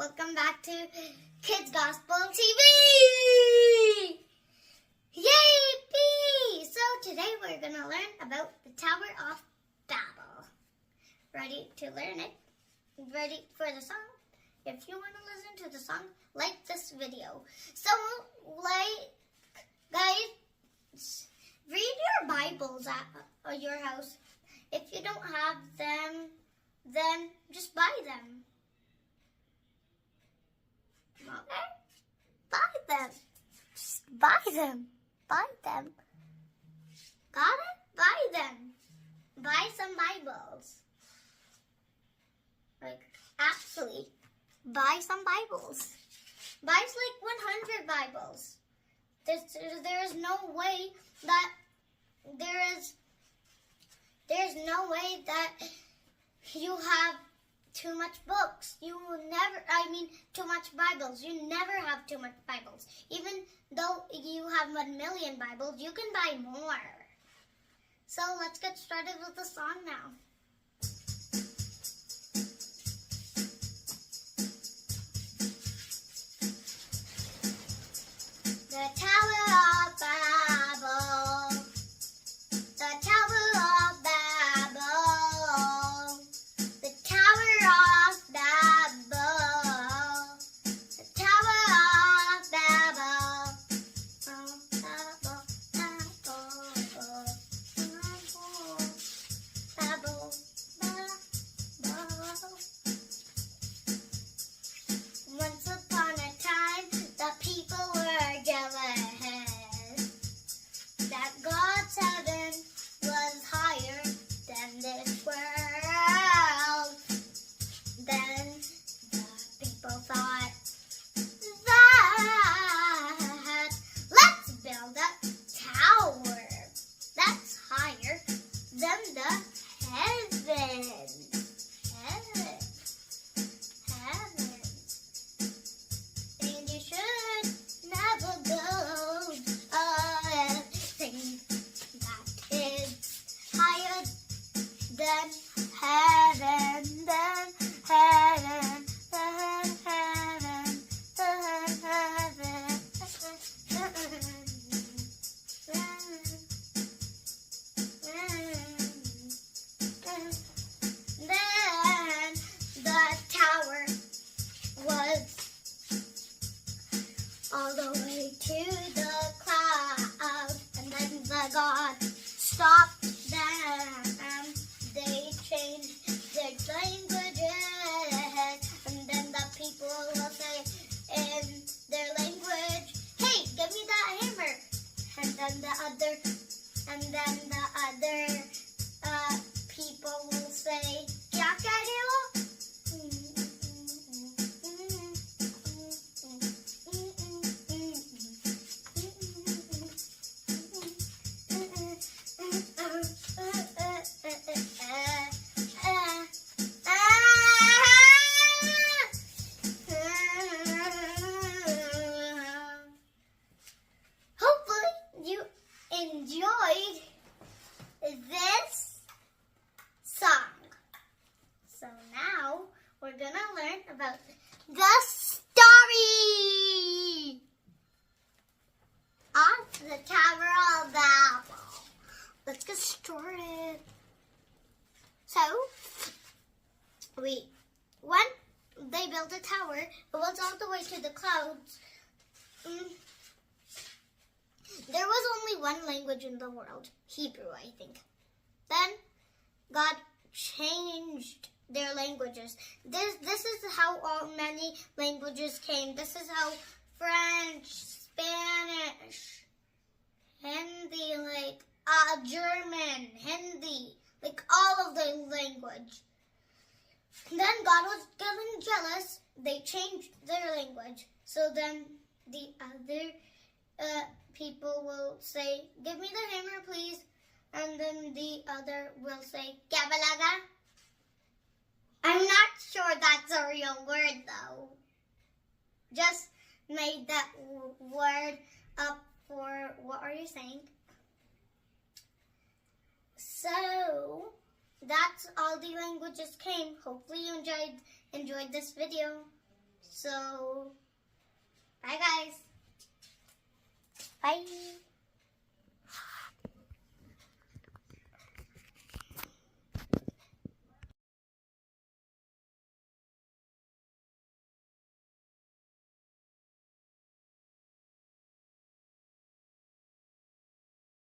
Welcome back to Kids Gospel TV! Yay! So today we're going to learn about the Tower of Babel. Ready to learn it? Ready for the song? If you want to listen to the song, like this video. So, guys, read your Bibles at your house. If you don't have them, then just buy them. Okay? Buy them. Just buy them. Buy them. Got it? Buy them. Buy some Bibles. Actually, buy some Bibles. Buy like 100 Bibles. There is no way that there's no way that you have too much books. Too much Bibles. You never have too much Bibles. Even though you have 1 million Bibles, you can buy more. So let's get started with the song now. The Tower of Babel. The Tower of Babel. The Tower of Babel. The Tower of Babel. Babel. Once upon a time, the people were jealous that God's heaven was higher than this world. Then the people thought that let's build a tower that's higher than the heavens. And you should never build a thing that is higher than heaven, than heaven, than heaven, than heaven. Then the tower was all the way to the clouds, and then the God stopped them. They changed their languages, and then the people will say in their language, "Hey, give me that hammer." And then the other people will say, "Kya keh rahe ho?" Hopefully you enjoyed this song. So now we're gonna learn about the story of the Tower of Babel. Let's get started. So, when they built a tower, it was all the way to the clouds. There was only one language in the world, Hebrew, I think. Then God changed their languages. This is how all many languages came. This is how French, Spanish, Hindi, German, Hindi, all of the language. Then God was getting jealous. They changed their language. So then the other people will say, "Give me the hammer, please." And then the other will say, "Kabalaga." I'm not sure that's a real word though. Just made that word up for, what are you saying? So that's all the languages came. Hopefully you enjoyed this video. So, bye guys. Bye.